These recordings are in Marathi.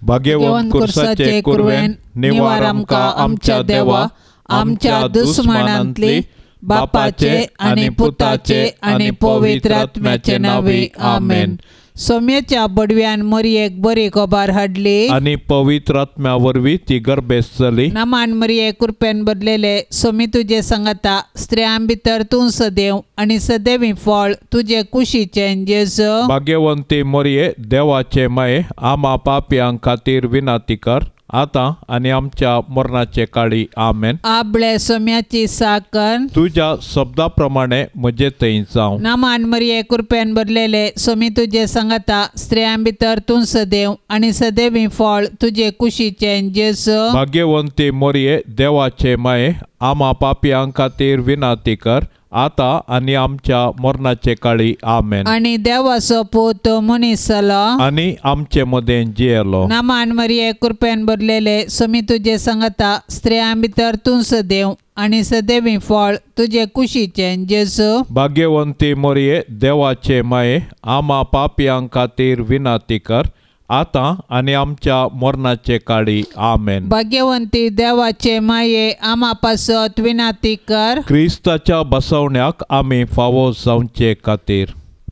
भाग्यवंत कुर्साचे कुरवेन निवार आमकां आमच्या देवा, आमच्या दुस्मनांतली, बापाचे आनी पुताचे आनी पवित्र आत्म्याचे नावी आमेन. सोम्याच्या बडव्यान मरियेक बरी खबर हाडली आनी पवित्र आत्म्या वरवीं ती गर्भेस जाली. नमान मरिये कृपेन बदलेले, सोमी तुजे सांगता स्त्रियां भितर तूं सदैव आनी सदैवी फळ तुजे कुशीचे जेजू. भाग्यवंती मरिये, देवाचे माये, आमा पापयांक खातीर विनाती कर, आता आनी आमच्या मरणाचे काळी आमेन. आपले सोम्याची साकन तुझ्या शब्दा प्रमाणे म्हजे थंय जावं. नमान मरिये कृपेन बदलेले, सोमी तुजे सांगता स्त्रियां भितर तूं सदैव आनी सदैवी फळ तुजे कुशीचे जेजू. भाग्यवंती मरिये, देवाचे माये, आमा पापयांक खातीर विनाती कर, आता आनी आमच्या मरणाचे काळी आमेन. आनी देवाचो पूत मनीस जालो आनी आमचे मदें जियेलो. नमान मरिये कृपेन बदलेले, सोमी तुजे सांगता स्त्रियां भितर तूं सदैव आनी सदैवी फळ तुजे कुशीचे जेजू. भाग्यवंती मरिये, देवाचे माये, आमा पापयांक खातीर विनाती कर, आता आनी आमच्या मरणाचे काळी आमेन. भाग्यवंती देवाचे माये, आमा पासत विनाती कर. क्रिस्ताच्या बसवण्याक आमी फावो जावचे खातीर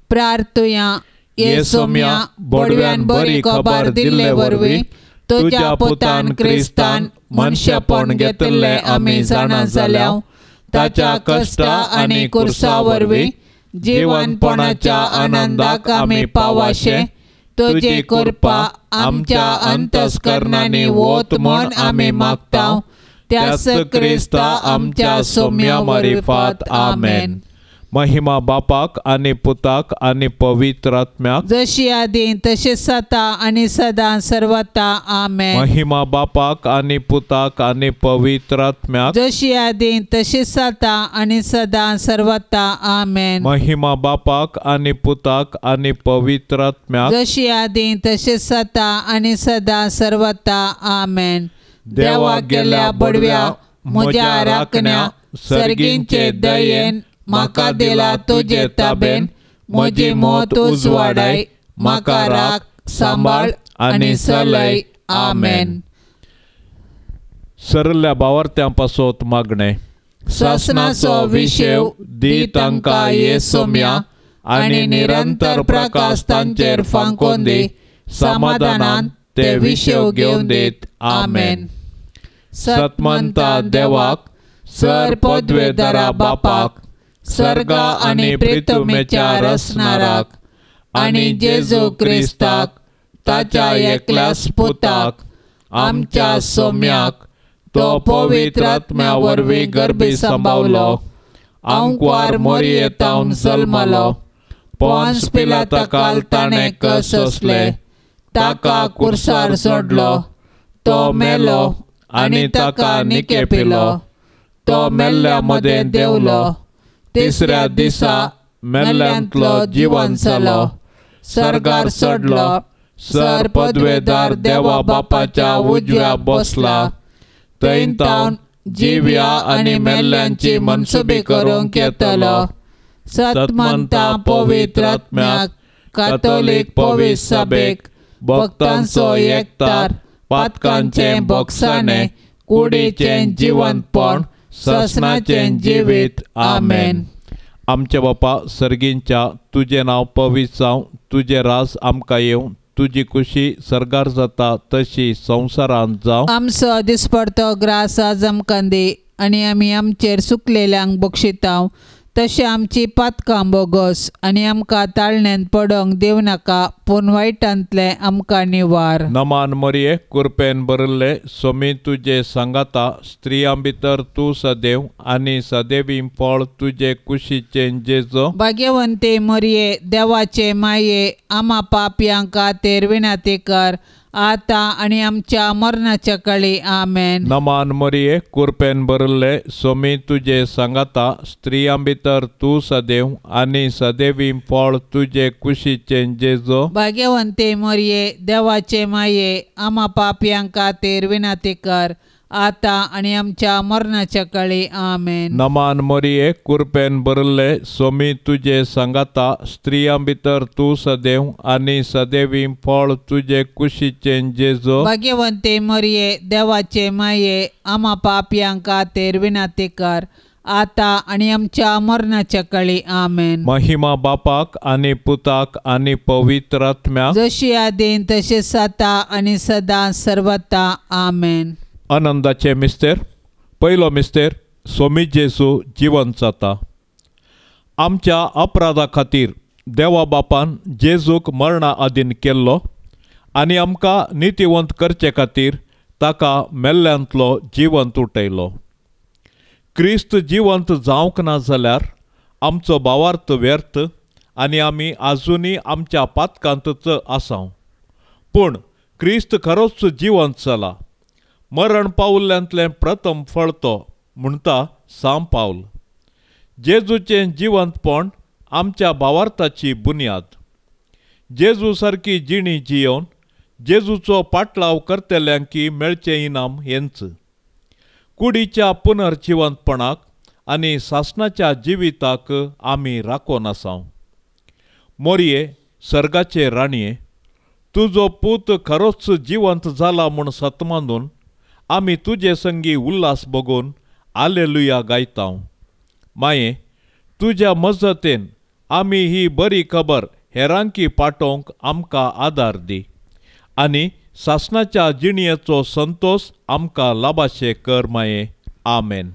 प्रार्थुया. येसोम्या, बडव्यान बरी खबर दिल्ले वरवीं तुज्या पुतान क्रिस्तान मनशापण घेतले आमी जाणा जाल्याव, ताच्या कश्टा आनी कुर्सा वरवीं जिवनपणाच्या आनंदाक आमी पावाशे. तुजी कृपा आमच्या अंतस्करणांनी वोत म्हूण आमी मागताव. त्यास क्रिस्ता आमच्या सोम्या मार्फत आमेन. महिमा बापाक आनी पुताक आनी पवित्र आत्म्याक, जशी आदी तशेंच आता आनी सदां सर्वता आमेन. महिमा बापाक आनी पुताक आनी पवित्र आत्म्याक, जशी आदी तशेंच आता आनी सदां सर्वता आमेन. महिमा बापाक आनी पुताक आनी पवित्र आत्म्याक, जशी आदी तशेंच आता आनी सदां सर्वता आमेन. देवा गेल्या बडव्या म्हज्या राखण्या, सर्गींचे दयेन म्हाका दिला तुजे ताबेन. म्हजी मोत उजवाडाय, म्हाका राख, सांबाळ आनी चलय. आमेन. सरल्या बावर्त्यां पासत मागणे. ससनाचो विशेव दी तांकां येसोम्या, आनी निरंतर प्रकाश तांचेर फांकून दी. समाधानान ते विशेव घेवन दीत. आमेन. सतमंता देवाक, सर पदवेदारा बापाक, सर्गा आनी प्रितुमेच्या रसनाराक, आनी जेजू क्रिस्ताक ताच्या एकल्याच पुताक, आमच्या सोम्याक, तो पवित्र आत्म्या वरवीं गर्भी सांबावलो, अंकवार मरियेतावन जल्मलो, पोंस पिलाताकाल ताणें सोंसले, ताका कुर्सार सोडलो, तो मेलो आनी ताका निकेपिलो, तो मेल्ल्या मदें देंवलो, तिसऱ्या दिसा मेल्ल्यांतलो जिवन जालो, सर्गार चडलो, सर पदवेदार देवा बापाच्या उजव्या बसला, थंय तावन जिव्या आनी मेल्ल्यांची मनसुबी करूंक येतलो. सतमंता पवित्र आत्म्याक, कातोलीक पवित्र सभेक, भक्तांचो एकतार, पातकांचें भोगसाणें, कुडीचें जिवंतपण, ससनाचें जिवीत. आमेन. आमचे बापा सर्गींच्या, तुझे नाव पवित्र जावं, तुझे राज आमकां येवं, तुजी खुशी सर्गार जाता तशी संवसारांत जावं. आमचो दिसपडतो ग्रास आज आमकां दी, आनी आमी आमचेर सुकलेल्यांक बक्षितांव, तशें आमची पातकां बोगस, आनी आमकां ताळण्यांत पडोंक दिव नाका, पूण वायटांतले आमकां निवार. नमान मरिये, कृपेन बरले, सोमी तुजे सांगाता स्त्रियां भितर तूं सदैव आनी सदैवी फळ तुजे कुशीचे जेजो. भाग्यवंती मरिये, देवाचे माये, आमा पापयांक खातीर विनाती कर, आता आनी आमच्या मरणाच्या काळी. आमेन. नमान मरिये, कृपेन बरले, सोमी तुजे सांगाता स्त्रियां भितर तूं सदैव आनी सदैवी फळ तुजे कुशीचे जेजो. भाग्यवंती मरिये, देवाचे माये, आमा पापयांक खातीर विनाती कर, आता आणि आमच्या मरणाच्या काळी आमेन. नमान मरिये कृपेन भरले स्वामी तुझे सांगाता स्त्रियां भितर तू सदैव आणि सदैवी फळ तुझे कुशीचे जेजो. भाग्यवंते मरिये देवाचे माये आम्हा पापयांक खातीर विनंती कर आता आणि आमच्या मरणाच्या काळी आमेन. महिमा बापाक आणि पुताक आणि पवित्र आत्म्याक जशी आदीन तशेच आता आणि सदां सर्वता आमेन. आनंदाचे मिस्तेर. पयलो मिस्तेर स्वामी जेजू जिवंत जाता. आमच्या अपराधा खातीर देवा बापान जेजूक मरणा आदीन केल्लो आनी आमकां नितिवंत करचे खातीर ताका मेल्ल्यांतलो जिवंत उठयलो. क्रिस्त जिवंत जावंक ना जाल्यार आमचो भावार्थ व्यर्थ आनी आमी आजुनी आमच्या पातकांतच आसाव. पूण क्रिस्त खरोच जिवंत जाला. मरण पावल्ल्यांतलें प्रथम फळ तो म्हणटा साम पावल. जेजूचें जिवंतपण आमच्या भावार्थाची बुन्याद. जेजू सारकी जिणी जियोवन जेजूचो पाटलाव करतल्यांकी मेळचें इनाम हेंच. कुडीच्या पुनर्जिवंतपणाक आनी सासणाच्या जिविताक आमी राखोन आसाव. मोरये सर्गाचे राणये, तुजो पूत खरोच जिवंत जाला म्हूण सतमानून आमी तुजे संगी उल्हास बगोवन हालेलुया गायताव. माये, तुज्या मजतेन आमी ही बरी खबर हेरांकी पाठोवंक आमकां आदार दी आनी सासणाच्या जिणयेचो संतोष आमकां लाभाशे कर माये. आमेन.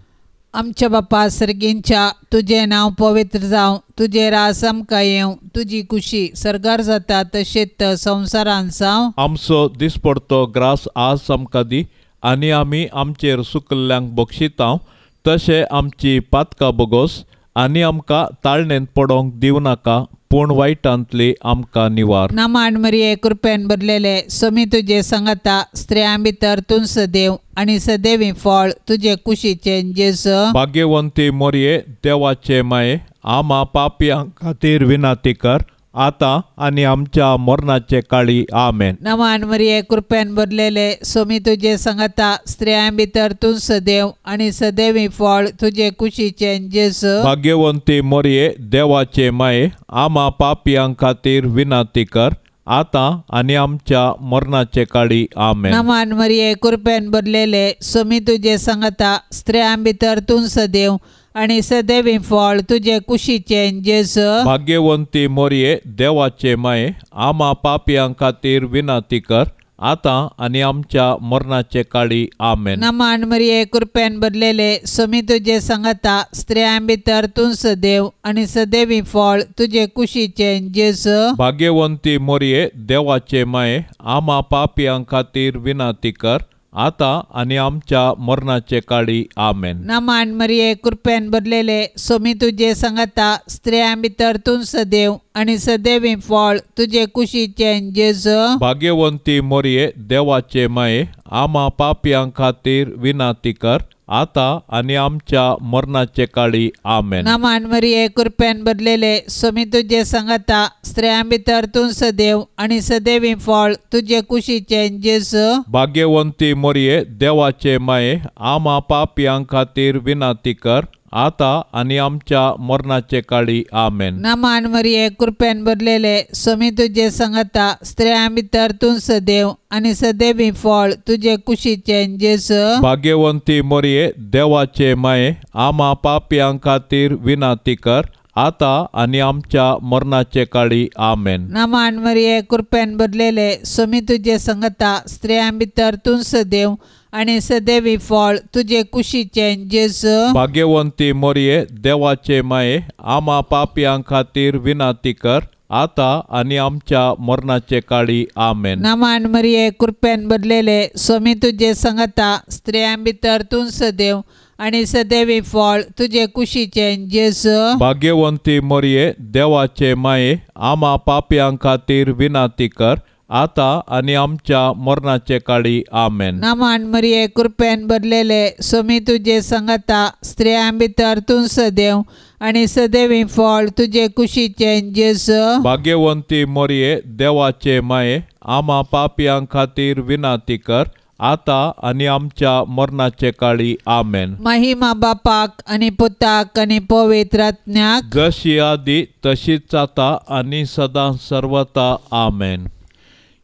आमच्या बापा सर्गींच्या तुझे नाव पवित्र जावं, तुझे रास आमकां येवं, तुजी खुशी सर्गार जाता तशेंच संवसारान जावं. आमचो दिसपडतो ग्रास आज आमकां दी आनी आमी आमचेर सुकल्ल्यांक बक्षितांव तशें आमची पातकां बगोस आनी आमकां ताळणेंत पडोंक दिवं नाका पूण वायटांतली आमकां निवार. नमान मरिये कृपेन भरलेले स्वामी तुजे सांगाता स्त्रियां भितर तूं सदैव आणि सदैवी फळ तुझे कुशीचे जेजू. भाग्यवंती मोरये देवाचे माये आम्हा पापयां खातीर विनंती कर आता आणि आमच्या मरणाचे काळी. आमेन. नमान मरिये कृपेन भरलेले स्वामी तुजे सांगाता स्त्रियां भितर तूं सदैव आणि सदैवी फळ तुझे कुशीचे जेजू. भाग्यवंती मोरये देवाचे माये आम्हा पापयां खातीर विनंती कर आता आणि आमच्या मरणाचे काळी. आमेन. नमान मरिये कृपेन भरलेले स्वामी तुजे सांगाता स्त्रियां भितर तूं सदैव आणि सदैवी फळ तुझे कुशीचे जेजू. भाग्यवंती मोरये देवाचे माये आम्हा पापयां खातीर विनंती कर आता आणि आमच्या मरणाचे काळी. आमेन. नमान मरिये कृपेन भरलेले स्वामी तुजे सांगाता स्त्रियां भितर तूं सदैव आणि सदैवी फळ तुझे कुशीचे जेजू. भाग्यवंती मोरये देवाचे माये आम्हा पापयां खातीर विनंती कर आता आणि आमच्या मरणाचे काळी. आमेन. नमान मरिये कृपेन भरलेले स्वामी तुजे सांगाता स्त्रियां भितर तूं सदैव आणि सदैवी फळ तुझे कुशीचे जेजू. भाग्यवंती मोरये देवाचे माये आम्हा पापयां खातीर विनंती कर आता आणि आमच्या मरणाचे काळी. आमेन. नमान मरिये कृपेन भरलेले स्वामी तुजे सांगाता स्त्रियां भितर तूं सदैव आणि सदैवी फळ तुझे कुशीचे जेजू. भाग्यवंती मोरये देवाचे माये आम्हा पापयां खातीर विनंती कर आता आणि आमच्या मरणाचे काळी. आमेन. नमान मरिये कृपेन भरलेले स्वामी तुजे सांगाता स्त्रियां भितर तूं सदैव आणि सदैवी फळ तुझे कुशीचे जेजू. भाग्यवंती मोरये देवाचे माये आम्हा पापयां खातीर विनंती कर आता आणि आमच्या मरणाचे काळी. आमेन. नमान मरिये कृपेन भरलेले स्वामी तुजे सांगाता स्त्रियां भितर तूं सदैव आणि सदैवी फळ तुझे कुशीचे जेजू. भाग्यवंती मोरये देवाचे माये आम्हा पापयां खातीर विनंती कर आता आणि आमच्या मरणाचे काळी. आमेन. नमान मरिये कृपेन भरलेले स्वामी तुजे सांगाता स्त्रियां भितर तूं सदैव आणि सदैवी फळ तुझे कुशीचे जेजू. भाग्यवंती मोरये देवाचे माये आम्हा पापयां खातीर विनंती कर आता आणि आमच्या मरणाचे काळी. आमेन. नमान मरिये कृपेन भरलेले स्वामी तुजे सांगाता स्त्रियां भितर तूं सदैव आणि सदैवी फळ तुझे कुशीचे जेजू. भाग्यवंती मोरये देवाचे माये आम्हा पापयां खातीर विनंती कर आता आनी आमच्या मरणाचे काळी आमेन. महिमा बापाक आनी पुताक आनी पवित्र आत्म्याक, जशी आदी तशीच आता आनी सदां सर्वता आमेन.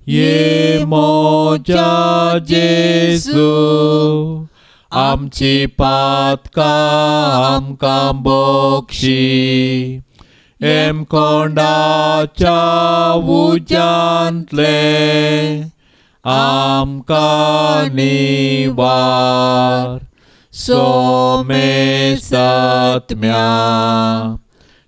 ये मोजा जेजू आमची पातकां आमकां बक्षी, कोंडाच्या उज्यांतले आमकां निवार. सोमे सत्म्या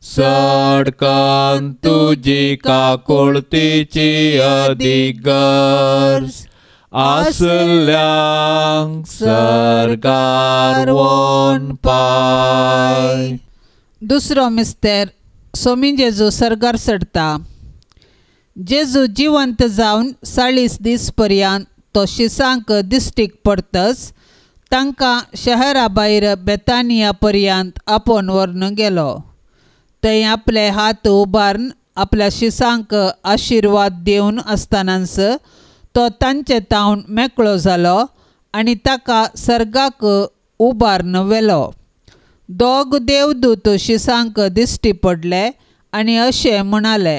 सडकन तुजी काकुळतीची अधिगर्ज, आसल्यांक सरकार वोन पाय. दुसरो मिस्तेर, सोमी जेजू सर्गार चडटा. जेजू जिवंत जावन 40 दीस पर्यंत तो शिसांक दिश्टीक पडटच तांकां शहरा भायर बेतानिया पर्यंत आपोवन व्हरून गेलो. थंय आपले हात उबारून आपल्या शिसांक आशिर्वाद दिवन आसतनाच तो तांचे तावन मेकळो जालो आनी ताका सर्गाक उबारून व्हेलो. दोग देवदूत शिसांक दिश्टी पडले आनी अशें म्हणाले,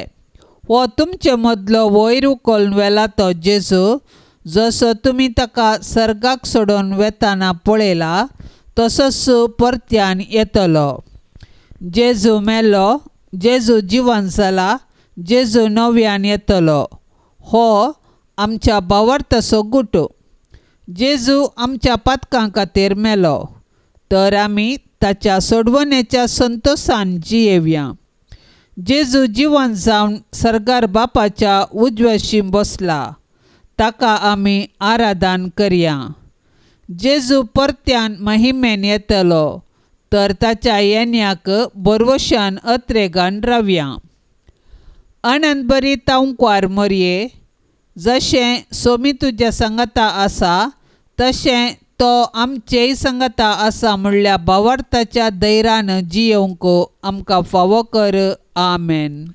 हो तुमचे मदलो वयर उखलून व्हेला तो जेजू, जसो तुमी ताका सर्गाक सोडून वेताना पळयला तसोच परत्यान येतलो. जेजू मेलो, जेजू जिवंत जाला, जेजू नव्यान येतलो. हो आमच्या भावार्थाचो गुटो. जेजू आमच्या पातकां खातीर मेलो, तर आमी ताच्या सोडवणेच्या संतोशान जियेवया. जेजू जिवंत जावन सर्गार बापाच्या उजव्याशी बसला, ताका आमी आराधन करया. जेजू परत्यान महिमेन येतलो, तर ताच्या येण्याक बरवशान अत्रेगान रावया. अनंत बरी तांकवार मरये, जशें सोमी तुज्या सांगाता आसा तशें तो आमचेय सांगाता आसा म्हणल्या भावार्थाच्या धैर्यान जियोंक आमकां फावो कर. आमेन.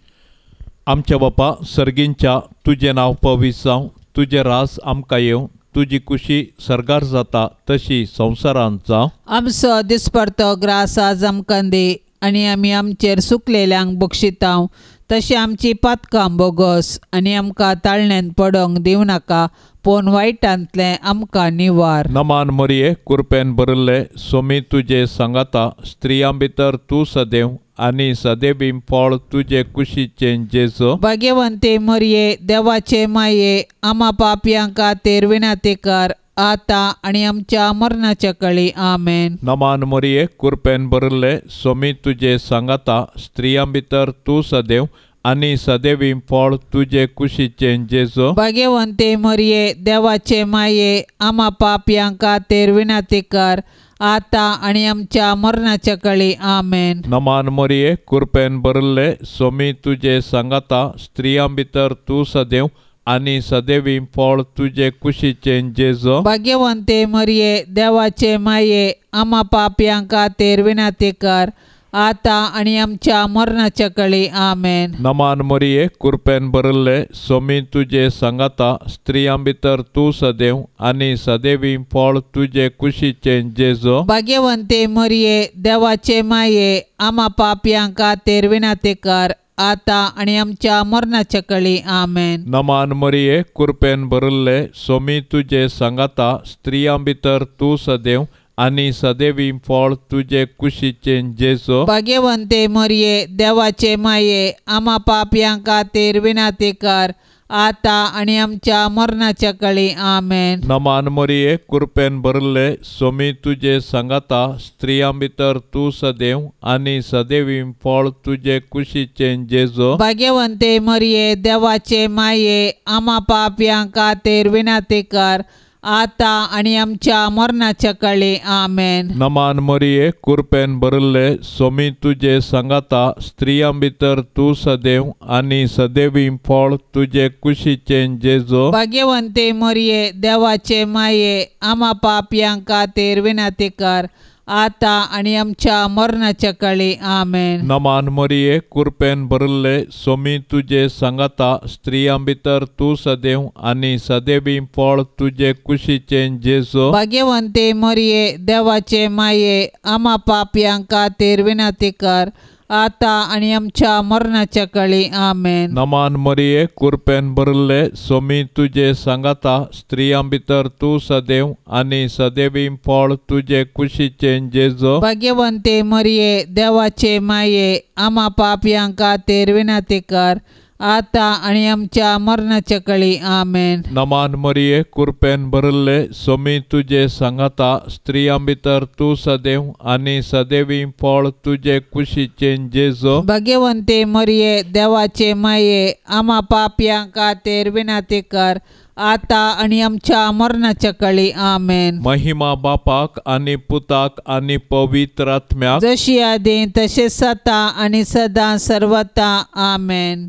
आमच्या बापा सर्गींच्या, तुजें नांव पवित्र जावं, तुजें रास आमकां येवं, तुजी कुशी सर्गार जाता तशी संवसारांत जावं. आमचो दिसपडतो ग्रास आज आमकां दी, आनी आमी आमचेर सुकलेल्यांक बक्षितांव, तशी आमची पातकां बोगोस आनी आमकां ताळण्यांत पडोंक दिवं नाका, पूण वायटांतलें आमकां निवार. नमान मरिये, कृपेन भरिल्ले, सोमी तुजे सांगाता, स्त्रियां भितर तूं सदैव आनी सदैवीं फळ तुजे कुशीचें जेजू. भाग्यवंते मरिये, देवाचे माये, आमा पापयां खातीर विनंती कर, आता आनी आमच्या मरणाच्या काळी. आमेन. नमान मरिये, कृपेन भरिल्ले, सोमी तुजे सांगाता, स्त्रियां भितर तूं सदैव आनी सदैवीं फळ तुजे कुशीचें जेजू. भाग्यवंते मरिये, देवाचे माये, आमा पापयां खातीर विनंती कर, आता आनी आमच्या मरणाच्या काळी. आमेन. नमान मरिये, कृपेन भरिल्ले, सोमी तुजे सांगाता, स्त्रियां भितर तूं सदैव आनी सदैवीं फळ तुजे कुशीचें जेजू. भाग्यवंते मरिये, देवाचे माये, आमा पापयां खातीर विनंती कर, आता आनी आमच्या मरणाच्या काळी. आमेन. नमान मरिये, कृपेन भरिल्ले, सोमी तुजे सांगाता, स्त्रियां भितर तूं सदैव आनी सदैवीं फळ तुजे कुशीचें जेजू. भाग्यवंते मरिये, देवाचे माये, आमा पापयां खातीर विनंती कर, आता आनी आमच्या मरणाच्या काळी. आमेन. नमान मरिये, कृपेन भरिल्ले, सोमी तुजे सांगाता, स्त्रियां भितर तूं सदैव आनी सदैवीं फळ तुजे कुशीचें जेजू. भाग्यवंते मरिये, देवाचे माये, आमा पापयां खातीर विनंती कर, आता आनी आमच्या मरणाच्या काळी. आमेन. नमान मरिये, कृपेन भरिल्ले, सोमी तुजे सांगाता, स्त्रियां भितर तूं सदैव आनी सदैवीं फळ तुजे कुशीचें जेजू. भाग्यवंते मरिये, देवाचे माये, आमा पापयां खातीर विनंती कर, आता आनी आमच्या मरणाच्या काळी. आमेन. नमान मरिये, कृपेन भरिल्ले, सोमी तुजे सांगाता, स्त्रियां भितर तूं सदैव आनी सदैवीं फळ तुजे कुशीचें जेजू. भाग्यवंते मरिये, देवाचे माये, आमा पापयां खातीर विनंती कर, आता आणि आमच्या मरणाच्या काळी आमेन. नमान मरिये कृपेन भरले सोमी तुझे सांगाता स्त्रियां भितर तू सदैव आणि सदैवी फळ तुझे कुशीचे जेजो. भाग्यवंते मरिये देवाचे माये आम्हा पापयांक खातीर विनंती कर आता आणि आमच्या मरणाच्या काळी आमेन. नमान मरिये कृपेन भरले सोमी तुझे सांगाता स्त्रियां भितर तू सदैव आणि सदैवी फळ तुझे कुशीचे जेजो. भाग्यवंते मरिये देवाचे माये आम्हा पापयांक खातीर विनंती कर आता आणि आमच्या मरणाच्या काळी आमेन. नमान मरिये कृपेन भरले सोमी तुझे सांगाता स्त्रियां भितर तू सदैव आणि सदैवी फळ तुझे कुशीचे जेजो. भाग्यवंते मरिये देवाचे माये आम्हा पापयांक खातीर विनंती कर आता आणि आमच्या मरणाच्या काळी आमेन. महिमा बापाक आणि पुताक आणि पवित्र आत्म्याक जशी आदी तशेंच आता आणि सदां सर्वता आमेन.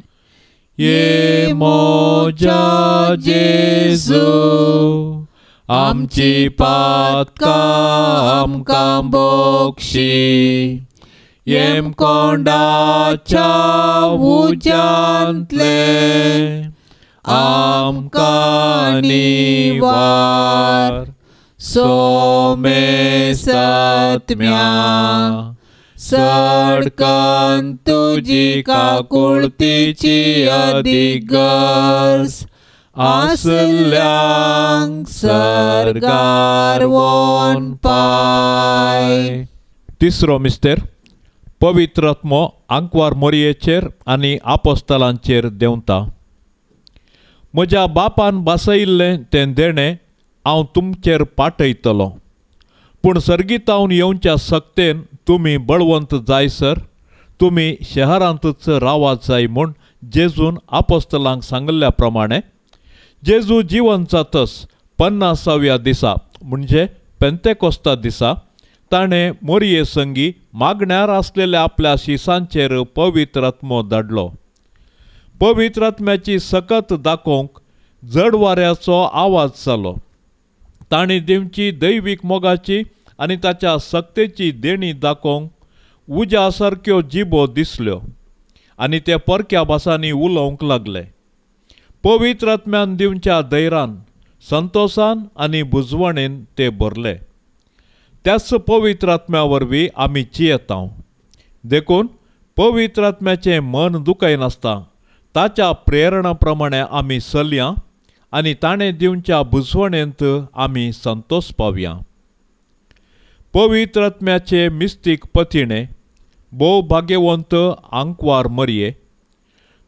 ये मोजा जेजू आमची पातकां आमकां बोक्षी येम कोंडाच्या उज्यांतले आमकां निवार सोमे सत्म्या सडकन तुजी काकुळतीची अधिगर्स आसल्यांक सरगार वोन पाय. तिसरो मिस्तेर पवित्र आत्मो आंकवार मोरयेचेर आनी आपोस्तलांचेर देंवता. म्हज्या बापान बासयिल्लें तें देणें हांव तुमचेर पाठयतलों, पूण सर्गीतावन येवच्या सक्तेन तुमी बळवंत जायसर तुमी शहरांतच रावात जाय म्हूण जेजून आपोस्तलांक सांगल्या प्रमाणे जेजू जिवन जातस 50व्या दिसा म्हणजे पेंतेकोस्ता दिसा ताणें मोरये संगी मागण्यार आसलेल्या आपल्या शिसांचेर पवित्र आत्मो धाडलो. पवित्र आत्म्याची सकत दाखोवंक जड वाऱ्याचो आवाज जालो. तांणी देवची दैवीक मोगाची आनी ताच्या सक्तेची देणी दाखोवंक उज्या सारक्यो जिबो दिसल्यो आनी ते परक्या भासांनी उलोवंक लागले. पवित्र आत्म्यान दिवच्या धैर्यान संतोषान आनी बुजवणेन ते भरले. त्याच पवित्र आत्म्या वरवीं आमी जियेता. देखून पवित्र आत्म्याचें मन दुखयनासता ताच्या प्रेरणा प्रमाणे आमी चलया आनी ताणें दिवच्या बुजवणेंत आमी संतोष पावया. पवित्र आत्म्याचे मिस्तीक पथिणे भोव भाग्यवंत आंकवार मरिये,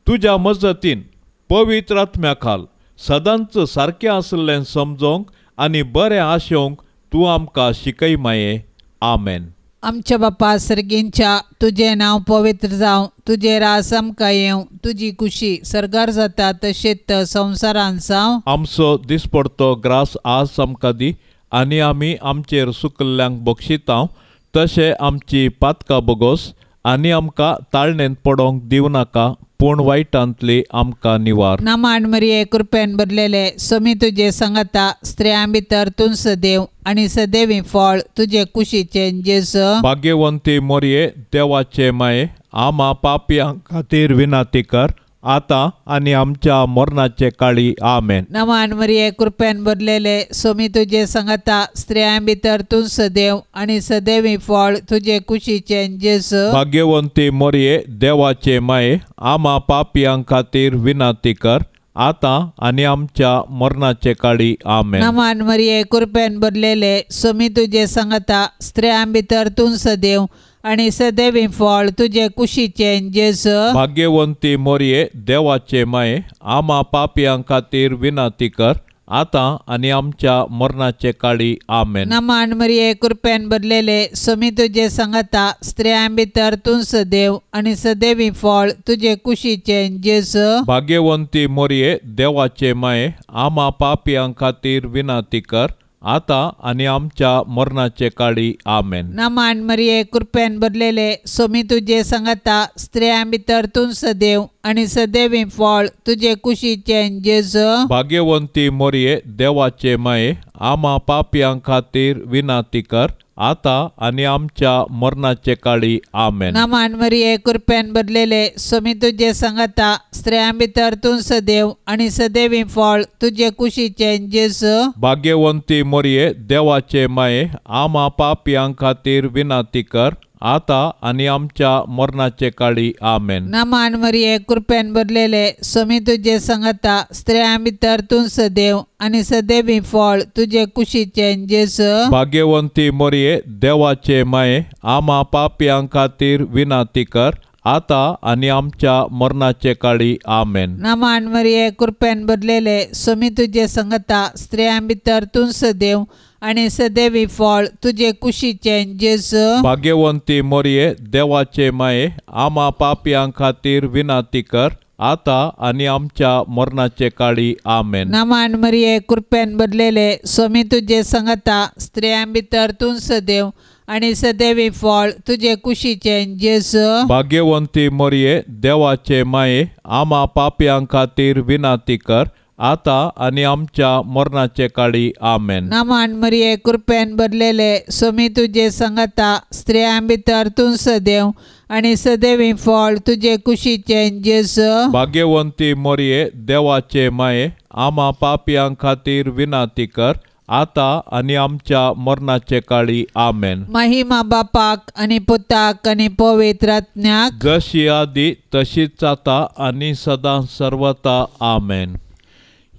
तुज्या मजतीन पवित्र आत्म्या खाल सदांच सारकें आसलें समजोवंक आनी बरें आशोवंक तूं आमकां शिकय माये. आमेन. आमच्या बापा सर्गींच्या तुझे नांव पवित्र जावं, तुझे रास आमकां येवं, तुजी खुशी सरगार जाता तशेंच संवसारांत जावं. आमचो दिसपडतो ग्रास आज आमकां दी आनी आमी आमचेर सुकल्ल्यांक बक्षितांव तशें आमची पातकां बोगोस आनी आमकां ताळणेंत पडोंक दिवनाका पूण वायटांतली आमकां निवार. नमान मरिये कृपेन भरलेले सोमी तुजे सांगाता स्त्रियां भितर तूं सदैव आनी सदैवी फळ तुजे कुशीचे जेजू. भाग्यवंती मोरये देवाचे माये आम्हा पापयांक खातीर विनंती कर आता आनी आमच्या मरणाचे काळी आमेन. नमान मरिये कृपेन भरलेले सोमी तुजे सांगाता स्त्रियां भितर तूं सदैव आनी सदैवी फळ तुजे कुशीचे जेजू. भाग्यवंती मोरये देवाचे माये आम्हा पापयांक खातीर विनंती कर आता आनी आमच्या मरणाचे काळी आमेन. नमान मरिये कृपेन भरलेले सोमी तुजे सांगाता स्त्रियां भितर तूं सदैव आनी सदैवी फळ तुजे कुशीचे जेजू. भाग्यवंती मोरये देवाचे माये आम्हा पापयांक खातीर विनंती कर आता आनी आमच्या मरणाचे काळी आमेन. नमान मरिये कृपेन भरलेले सोमी तुजे सांगाता स्त्रियां भितर तूं सदैव आनी सदैवी फळ तुजे कुशीचे जेजू. भाग्यवंती मोरये देवाचे माये आम्हा पापयांक खातीर विनंती कर आता आनी आमच्या मरणाचे काळी आमेन. नमान मरिये कृपेन भरलेले सोमी तुजे सांगाता स्त्रियां भितर तूं सदैव आनी सदैवी फळ तुजे कुशीचे जेजू. भाग्यवंती मोरये देवाचे माये आम्हा पापयां खातीर विनाती कर, आता आणि आमच्या मरणाचे काळी आमेन. नमान मरिये कृपेन भरलेले स्वामी तुझे सांगता स्त्रियां भितर तूं सदैव आणि सदैवी फळ तुझे कुशीचे जेजू. भाग्यवंती मोरये देवाचे माये, आम्हा पापयां खातीर विनाती कर, आता आणि आमच्या मरणाचे काळी आमेन. नमान मरिये कृपेन भरलेले स्वामी तुझे सांगता स्त्रियां भितर तूं सदैव आणि सदैवी फळ तुझे कुशीचे जेजू. भाग्यवंती मोरये देवाचे माये, आम्हा पापयां खातीर विनाती कर, आता आणि आमच्या मरणाचे काळी आमेन. नमान मरिये कृपेन भरलेले स्वामी तुझे सांगता स्त्रियां भितर तूं सदैव आणि सदैवी फळ तुझे कुशीचे जेजू. भाग्यवंती मोरये देवाचे माये, आम्हा पापयां खातीर विनाती कर, आता आणि आमच्या मरणाचे काळी आमेन. नमान मरिये कृपेन भरलेले स्वामी तुझे सांगता स्त्रियां भितर तूं सदैव आणि सदैवी फळ तुझे कुशीचे जेजू. भाग्यवंती मोरये देवाचे माये, आम्हा पापयां खातीर विनाती कर, आता आणि आमच्या मरणाचे काळी आमेन. नमान मरिये कृपेन भरलेले स्वामी तुझे सांगता स्त्रियां भितर तूं सदैव आणि सदैवी फळ तुझे कुशीचे जेजू. भाग्यवंती मोरये देवाचे माये, आम्हा पापयां खातीर विनाती कर, आता आणि आमच्या मरणाचे काळी आमेन. महिमा बापाक आणि पुताक आणि पवित्र आत्म्याक, जशी आदी तशीच आता आणि सदा सर्वता आमेन.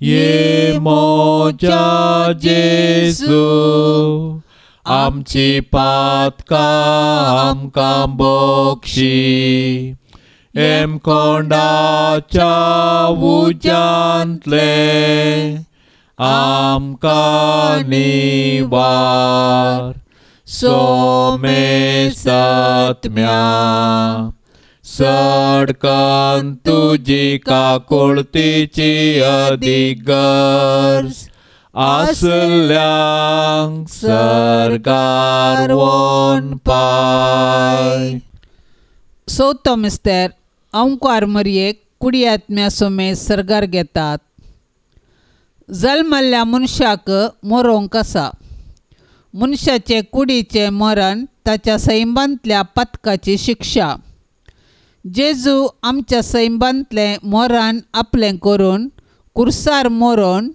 ये मोजा जेजू, आमची पातकां आमकां बोक्षी, एम कोंडाच्या उज्यांतले आमकां निवार. सोमे सत्म्या सडकन तुजी काकुळतीची अधिगर्ज, आसल्यांक सरकार वोन पाय. चवथो मिस्तेर ओंकार मरयेक कुडी आत्म्या सोमे सरगार घेतात. जल्मल्ल्या मनशाक मरोंक आसा. मनशाचे कुडीचे मरण ताच्या सैमांतल्या पथकाची शिक्षा. जेजू आमच्या सैमांतलें मरण आपलें करून कुर्सार मरून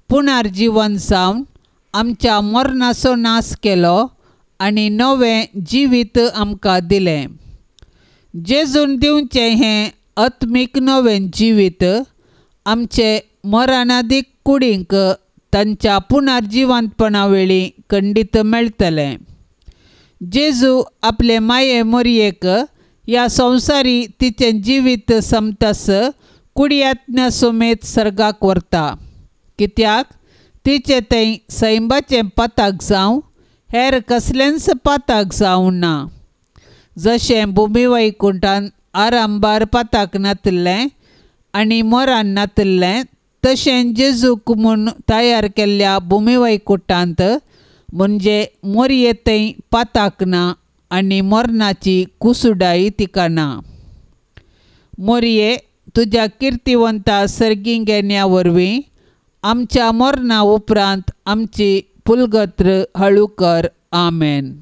पुनर्जीवन जावन आमच्या मरणाचो नाश केलो आनी नवें जिवीत आमकां दिलें. जेजून दिवचें हें आत्मीक नवें जिवीत आमचे मरणादीक कुडींक तांच्या पुनर्जिवंतपणा वेळी खंडीत मेळटलें. जेजू आपले माये मरयेक ह्या संवसारी तिचें जिवीत समतस कुडी आत्म्या समेत सर्गाक व्हरता. कित्याक तिचे थंय सैमाचें पाताक जावं हेर कसलेंच पाताक जावं ना. जशें भुमी वैकुंठान आरांबार पाताक नातल्लें आनी मरण नातल्लें, तशें जेजूक म्हूण तयार केल्ल्या भुमी वैकुंठांत म्हणजे मरये थंय पाताक ना आनी मरणाची कुसुडाई तिका ना. मरये तुज्या किर्तिवंता सर्गी घेण्या वरवीं आमच्या मरणा उपरांत आमची पुलगत्र हळू कर. आमेन.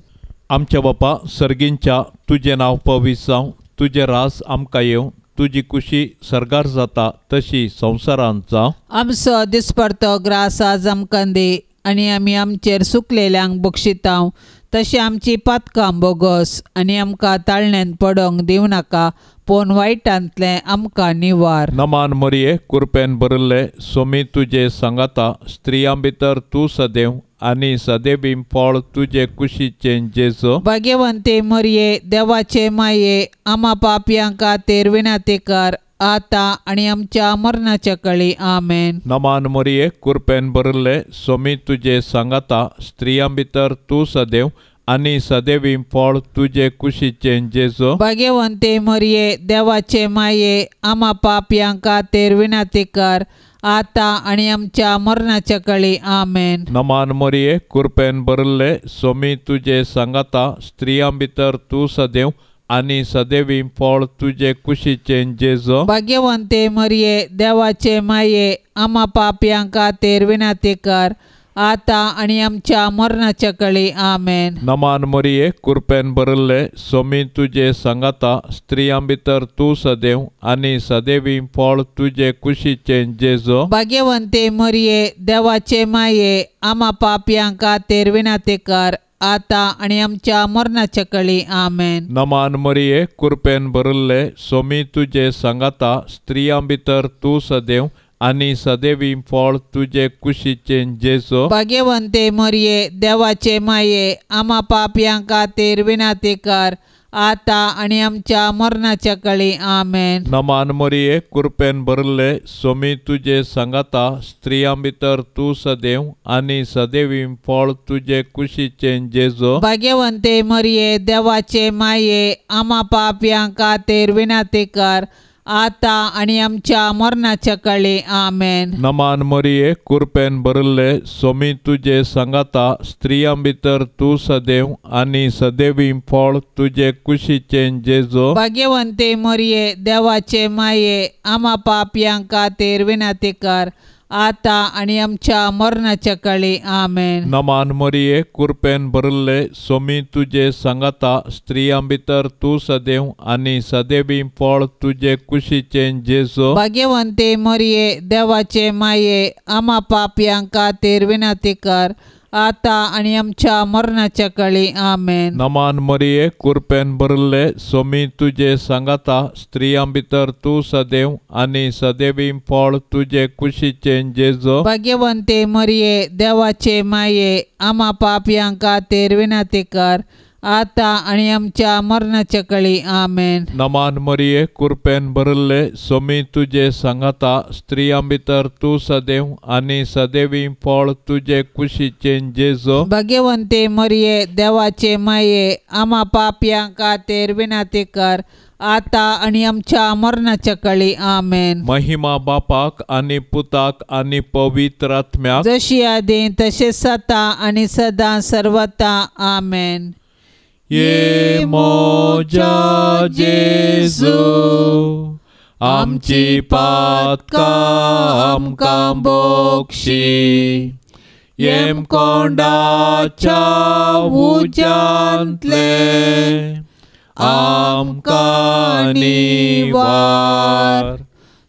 आमच्या बापा सर्गींच्या तुझे नांव पवित्र जावं, तुझे रास आमकां येवं, तुजी कुशी सरगार जाता तशी संवसारांत जावं. आमचो दिसपडतो ग्रास आज आमकां दे आनी आमी आमचेर सुकलेल्यांक बक्षितांव. तशें आमची पातकां बोगोस आनी आमकां ताळण्यांत पडोंक दिवं नाका, पूण वायटांतलें आमकां निवार. नमान मरये कृपेन भरिल्ले सोमी तुजे सांगाता स्त्रियां भितर तूं सदैव आनी सदैवी फळ तुजे कुशीचें जेजू. भाग्यवंते मरये देवाचे माये, आम्हा पापयां खातीर विनाती कर, आता आनी आमच्या मरणाच्या काळी. आमेन. नमान मरये कृपेन भरिल्ले सोमी तुजे सांगाता स्त्रियां भितर तूं सदैव आनी सदैवी फळ तुजे कुशीचें जेजू. भाग्यवंते मरये देवाचे माये, आम्हा पापयां खातीर विनाती कर, आता आनी आमच्या मरणाच्या काळी. आमेन. नमान मरये कृपेन भरिल्ले सोमी तुजे सांगाता स्त्रियां भितर तूं सदैव आनी सदैवी फळ तुजे कुशीचें जेजू. भाग्यवंते मरये देवाचे माये, आम्हा पापयां खातीर विनाती कर, आता आणि आमच्या मरणाच्या काळी आमेन. नमान मरिये कृपेन भरले सोमी तुझे सांगाता स्त्रियां भितर तू सदैव आणि सदैवी फळ तुझे कुशीचे जेजो. भाग्यवंते मरिये देवाचे माये आम्हा पापयांक खातीर विनंती कर आता आणि आमच्या मरणाच्या काळी आमेन. नमान मरिये कृपेन भरले सोमी तुझे सांगाता स्त्रियां भितर तू सदैव आणि सदैवी फळ तुझे कुशीचे जेजो. भाग्यवंते मरिये देवाचे माये आम्हा पापयांक खातीर विनंती कर आता आणि आमच्या मरणाच्या काळी आमेन. नमान मरिये कृपेन भरले सोमी तुझे सांगाता स्त्रियां भितर तू सदैव आणि सदैवी फळ तुझे कुशीचे जेजो. भाग्यवंते मरिये देवाचे माये आम्हा पापयांक खातीर विनंती कर आता आणि आमच्या मरणाच्या काळी आमेन. नमान मरिये कृपेन भरले सोमी तुझे सांगाता स्त्रियां भितर तू सदैव आणि सदैवी फळ तुझे कुशीचे जेजो. भाग्यवंते मरिये देवाचे माये आम्हा पापयांक खातीर विनंती कर आता आणि आमच्या मरणाच्या काळी आमेन. नमान मरिये कृपेन भरले सोमी तुझे सांगाता स्त्रियां भितर तू सदैव आणि सदैवी फळ तुझे कुशीचे जेजो. भाग्यवंते मरिये देवाचे माये आम्हा पापयांक खातीर विनंती कर आता आणि आमच्या मरणाच्या काळी आमेन. नमान मरिये कृपेन भरले सोमी तुझे सांगाता स्त्रियां भितर तू सदैव आणि सदैवी फळ तुझे कुशीचे जेजो. भाग्यवंते मरिये देवाचे माये आम्हा पापयांक खातीर विनंती कर आता आणि आमच्या मरणाच्या काळी आमेन. नमान मरिये कृपेन भरले सोमी तुझे सांगाता स्त्रियां भितर तू सदैव आणि सदैवी फळ तुझे कुशीचे जेजो. भाग्यवंते मरिये देवाचे माये आम्हा पापयांक खातीर विनंती कर आता आणि आमच्या मरणाच्या काळी आमेन. महिमा बापाक आणि पुताक आणि पवित्र आत्म्याक जशी आदी तशेंच आता आणि सदां सर्वता आमेन. ये मोजा जेजू आमची पातकां आमकां बोक्षी येम कोंडाच्या उज्यांतले आमकां निवार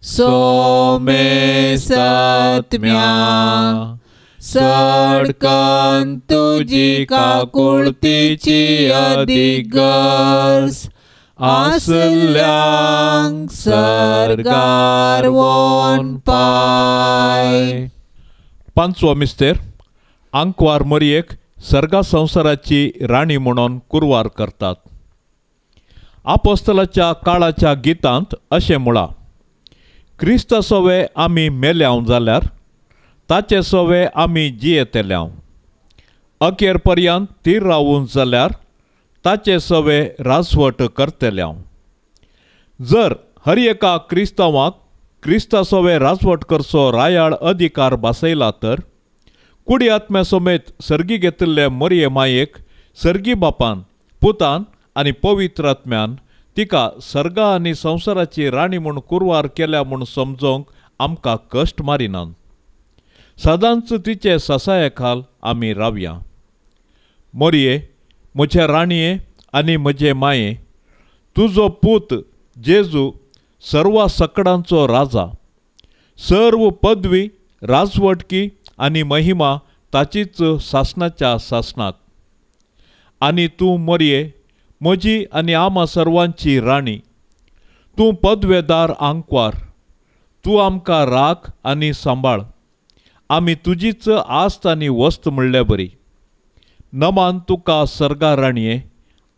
सोमे सत्म्या सडकन तुजी काकुळतीची अधिगर्स आसल्यांक सरगार वोन पाय. पांचवो मिस्तेर आंकवार मरियेक सर्गा संसाराची राणी म्हणून कुरवार करतात. आपोस्तलाच्या काळाच्या गितांत अशें म्हळां, क्रिस्ता सोवे आमी मेल्याव जाल्यार ताचे सोवे आमी जियेतेल्याव. अखेर पर्यंत तीर रावून जाल्यार ताचे सोवे राजवट करतेल्याव. जर हर एका क्रिस्तांवाक क्रिस्ता सोवे राजवट करचो रायाळ अधिकार बसयला तर कुडी आत्म्या समेत सर्गी घेतिल्ले मरिये मायेक सर्गी बापान पुतान आनी पवित्र आत्म्यान तिका सर्गा आनी संसाराची राणी म्हूण कुरवार केल्या म्हूण समजोवंक आमकां कश्ट मारिनात. सदांच तिचे ससाये खाल आमी रावया. मरिये म्हज्या राणये आनी म्हजे माये, तुजो पूत जेजू सर्व सकडांचो राजा, सर्व पदवी राजवटकी आनी महिमा ताचीच सासणाच्या सासणाक. आनी तूं मरिये म्हजी आनी आम्हा सर्वांची राणी, तूं पदवेदार आंकवार, तूं आमकां राख आनी सांबाळ. आमी तुजीच आस्त आनी वस्त म्हणले बरी. नमान तुका सर्गा राणये,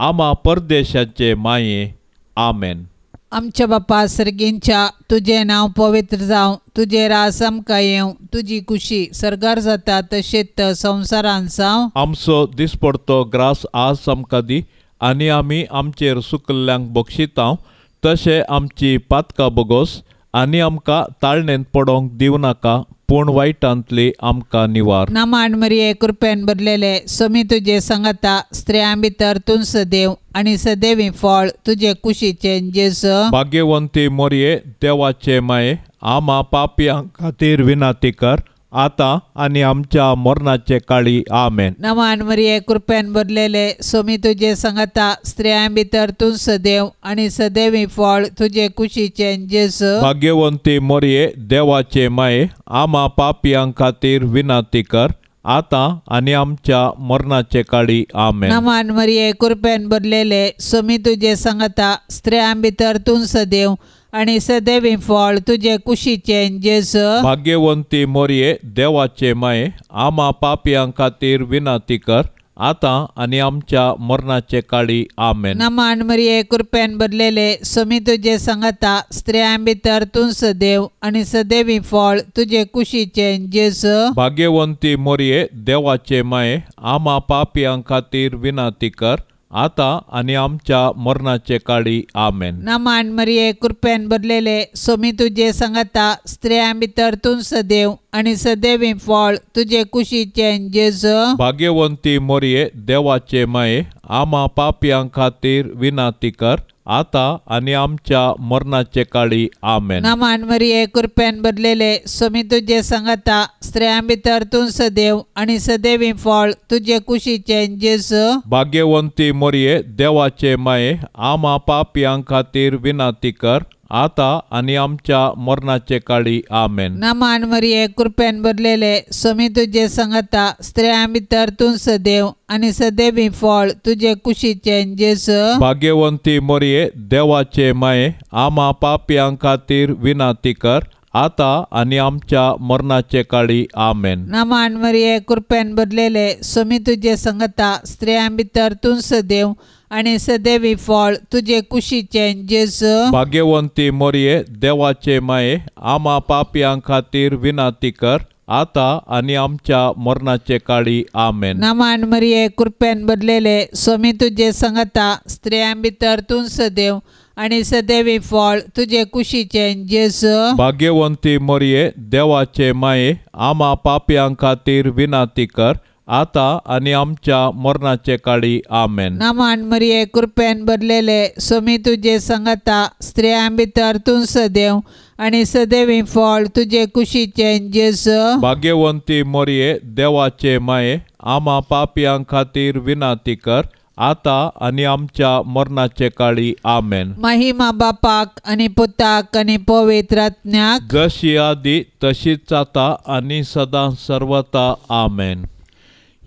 आम्हा परदेशाचे माये. आमेन. आमच्या बापा सर्गींच्या तुझे नाव पवित्र जावं, तुझे रास आमकां येवं, तुजी खुशी सर्गार जाता तशेंच संवसारांत जावं. आमचो दिसपडतो ग्रास आज आमकां दी आनी आमी आमचेर सुकल्ल्यांक बक्षितांव तशें आमची पातकां बगोस आनी आमकां ताळणेंत पडोंक दिवनाका पूण वायटांतली आमकां निवार. नमान मरिये कृपेन भरलेले सोमी तुजे सांगाता स्त्रियां भितर तूं सदैव आनी सदैवी फळ तुजे कुशीचे जेजू. भाग्यवंती मरिये देवाचे माये, आम्हा पापयां खातीर विनाती कर आता आणि आमच्या मरणाचे काळी आमेन. नमान मरिये कृपेन भरलेले सोमी तुझे सांगता स्त्रियां भितर तूं सदैव आणि सदैवी फळ तुझे कुशीचे जेसू. भाग्यवंती मरिये देवाचे माये आम्हा पापियां खातीर विनंती कर आता आणि आमच्या मरणाचे काळी आमेन. नमान मरिये कृपेन भरलेले सोमी तुझे सांगता स्त्रियां भितर तूं सदैव आणि सदैवी फळ तुझे कुशीचे जेसू. भाग्यवंती मरिये देवाचे माये आम्हा पापियां खातीर विनंती कर आता आणि आमच्या मरणाचे काळी आमेन. नमान मरिये कृपेन भरलेले सोमी तुझे सांगता स्त्रियां भितर तूं सदैव आणि सदैवी फळ तुझे कुशीचे जेसू. भाग्यवंती मरिये देवाचे माये आम्हा पापियां खातीर विनंती कर आता आणि आमच्या मरणाचे काळी आमेन. नमान मरिये कृपेन भरलेले सोमी तुझे सांगता स्त्रियां भितर तूं सदैव आणि सदैवी फळ तुझे कुशीचे जेसू. भाग्यवंती मरिये देवाचे माये आम्हा पापियां खातीर विनंती कर आता आणि आमच्या मरणाचे काळी आमेन. नमान मरिये कृपेन भरलेले सोमी तुझे सांगता स्त्रियां भितर तूं सदैव आणि सदैवी फळ तुझे कुशीचे जेसू. भाग्यवंती मरिये देवाचे माये आम्हा पापियां खातीर विनंती कर आता आणि आमच्या मरणाचे काळी आमेन. नमान मरिये कृपेन भरलेले सोमी तुझे सांगता स्त्रियां भितर तूं सदैव आणि सदैवी फळ तुझे कुशीचे जेसू. भाग्यवंती मरिये देवाचे माये आम्हा पापियां खातीर विनंती कर आता आणि आमच्या मरणाचे काळी आमेन. नमान मरिये कृपेन भरलेले सोमी तुझे सांगता स्त्रियां भितर तूं सदैव आणि सदैवी फळ तुझे कुशीचे जेसू. भाग्यवंती मरिये देवाचे माये आम्हा पापियां खातीर विनंती कर आता आणि आमच्या मरणाचे काळी आमेन. नमान मरिये कृपेन भरलेले सोमी तुझे सांगता स्त्रियां भितर तूं सदैव आणि सदैवी फळ तुझे कुशीचे जेसू. भाग्यवंती मरिये देवाचे माये आम्हा पापियां खातीर विनंती कर आता आणि आमच्या मरणाचे काळी आमेन. नमान मरिये कृपेन भरलेले सोमी तुझे सांगता स्त्रियां भितर तूं सदैव आणि सदैवी फळ तुझे कुशीचे जेसू. भाग्यवंती मरिये देवाचे माये आम्हा पापियां खातीर विनंती कर आता आणि आमच्या मरणाचे काळी आमेन. महिमा बापाक आणि पुताक आणि पवित्र आत्म्याक जशी आदी तशीच आता आणि सदा सर्वता आमेन.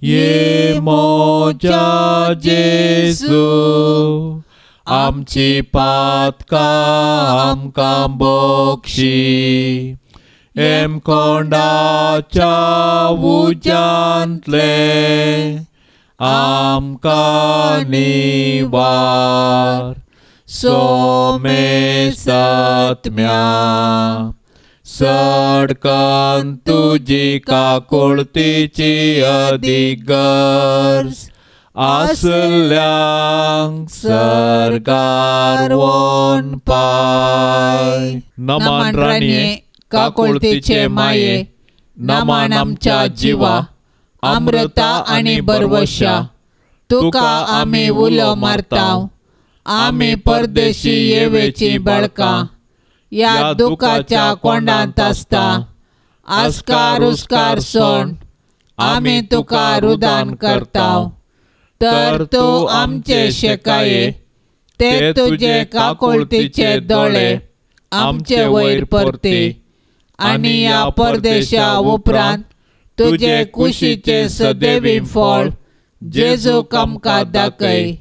ये मोच्या जेसू आमची पातकां आमकां बक्षी एम कोंडाच्या उज्यांतले आमकां निवार सोमे सत्म्या सडकन तुजी काकुळतीची अधिगर्ज आसल्यांक सरकार वोन पाय. नमान राणये काकुळतीचे माये नमान आमच्या जिवा अमृता आणि बरवशा तुका आमी उलो मारताव. आमी परदेशी येवेची बळकां या दुखाच्या कोंडांत आसता आस्कार उस्कार सोण आमी तुका रुदान करताव. तर तूं आमचे शेकाये ते तुझे काकुळतीचे दोळे आमचे वयर परते आणि या परदेशा उपरांत तुझे कुशीचे सदैवी फळ जेजूक आमकां दाखय.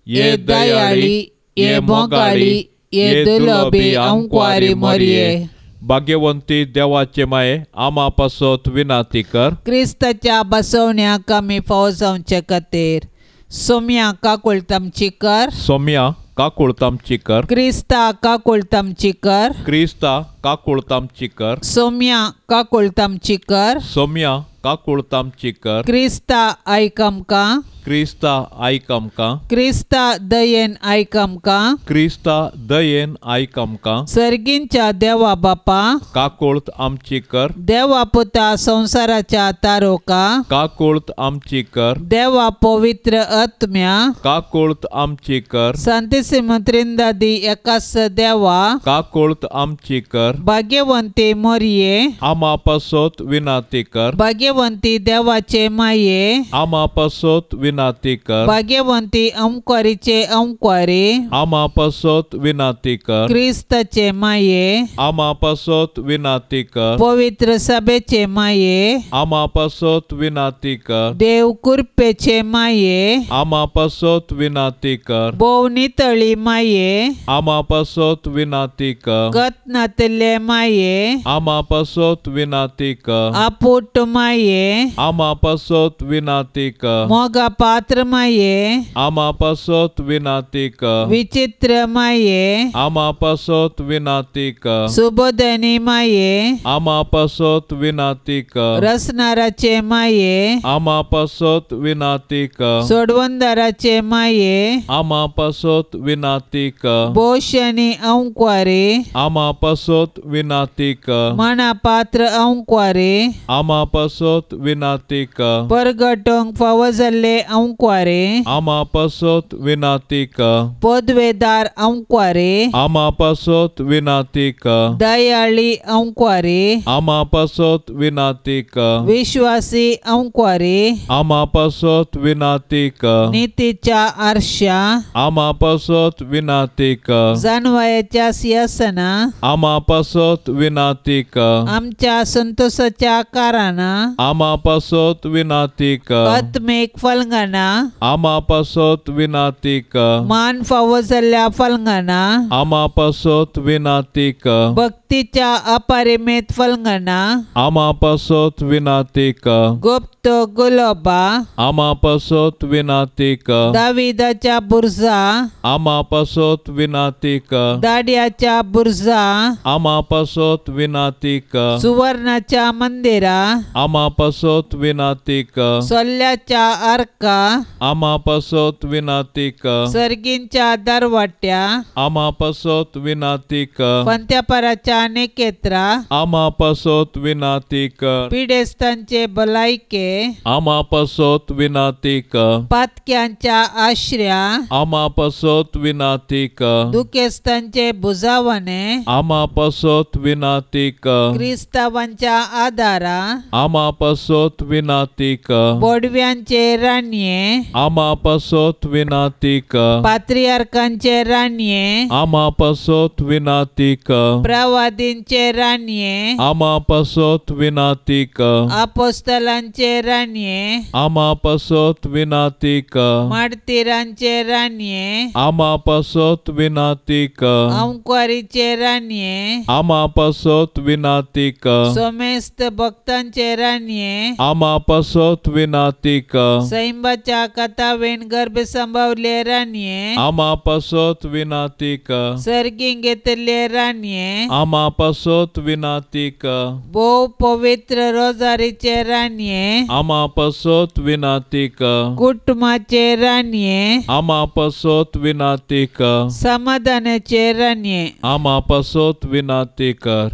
ये दयाळी ये मोगाळी ये दुर्लभी अंकुआरी मरिये. भाग्यवंती देवाचे माये आम्हा पासत विनंती कर. क्रिस्ताच्या बसवण्याक आमी फावो जावचे खातीर सोम्या काकुळतामची कर. सोम्या काकुळतामची कर. क्रिस्ता काकुळतामची कर. क्रिस्ता काकुळतामची कर. सोम्या काकुळतामची कर. सोम्या काकुळत आमची कर. क्रिस्ता आयक आमकां. क्रिस्ता आयक आमकां. क्रिस्ता दयेन आयक आमकां. क्रिस्ता दयेन आयक आमकां. सर्गींच्या देवा बापा. काकुळत आमची कर. देवा पुता संसाराच्या तारोका. काकुळत आमची कर. देवा पवित्र आत्म्या. काकुळत आमची कर. सांतिसिमो त्रिंदादी एकास देवा. काकुळत आमची कर. भाग्यवंती मोरये. आमा पासोत विनाती कर. भाग्यवंती देवाचे माये. आमा पासोत विनाती कर. भाग्यवंती अंकुरीचे अंकुरी. आमा पासोत विनाती कर. क्रिस्ताचे माये. आमा पासोत विनाती कर. पवित्र सभेचे माये. आमा पासोत विनाती कर. देव कृपेचे माये. आमा पासोत विनाती कर. बोव नितळी माये. आमा पासोत विनाती कर. कतनातले माये. आमा पासोत विनाती कर. आपूट माये. आमा पासोत विनाती कर. मोगा पात्र माये. आमा पासोत विनाती कर. विचित्र माये. आमा पासोत विनाती कर. सुबोधनी माये. आमा पासोत विनाती कर. रसनाराचे माये. आमा पासोत विनाती कर. सोडवंदाराचे माये. आमा पासोत विनाती कर. बोशनी अंकुरी. आमा पासोत विनाती कर. मना पात्र अंकुरी. आमा पासोत विनाती कर. परगटोंक फावजल्ले अंकुरी. आमा पासोत विनाती कर. पदवेदार अंकुरी. आमा पासोत विनाती कर. दयाळी अंकुरी. आमा पासोत विनाती कर. विश्वासी अंकुरी. आमा पासोत विनाती कर. नीतीच्या आरशा. आमा पासोत विनाती कर. जानवायाच्या सिंहासना. आमा पासोत विनाती कर. आमच्या संतोषाच्या काराना. आमा पासोत विनाती कर. आत्मिक फलंगाना. आमा पासोत विनाती कर. मान फावजल्ल्या फलंगाना. आमा पासोत विनाती कर. भक्तीच्या अपरिमित फलंगाना. आमा पासोत विनाती कर. गुप्त गुलाबा. आमा पासोत विनाती कर. दाविदाच्या बुरजा. आमा पासोत विनाती कर. दाड्याच्या बुरजा. आमा पासोत विनाती कर. सुवर्णाच्या मंदिरा. आमा पासोत विनाती कर. सोल्ल्याच्या आर्का. आमा पासोत विनाती कर. सर्गींच्या दरवाट्या. आमा पासोत विनाती कर. पंत्यापराच्या नेकेत्रा. आमा पासोत विनाती कर. पिडेस्तांचे भलायके. आमा पासोत विनाती कर. पातक्यांच्या आश्र्या. आमा पासोत विनाती कर. दुखेस्तांचे बुजावणे. आमा पासोत विनाती कर. क्रिस्तावांच्या आदारा. आमा पासोत विनाती कर. बोडव्यांचे राण्ये. आमा पासोत विनाती कर. पात्रियार्कांचे राण्ये. आमा पासोत विनाती कर. प्रवादींचे राण्ये. आमा पासोत विनाती कर. अपोस्तलांचे राण्ये. आमा पासोत विनाती कर. माडतीरांचे राण्ये. आमा पासोत विनाती कर. अंकुरीचे राण्ये. आमा पासोत विनाती कर. सोमेस्त भक्तांचे राण्ये. आमा पासोत विनाती कर. सैंबाच्या कथावेन गर्भ संभावले राण्ये. आमा पासोत विनाती कर. सर्गीं घेतले राण्ये. आमा पासोत विनाती कर. भोव पवित्र रोजारीचे राण्ये. आमा पासोत विनाती कर. कुटुंबाचे राण्ये. आमा पासोत विनाती कर. समाधानाचे राण्ये. आमा पासोत विनाती कर.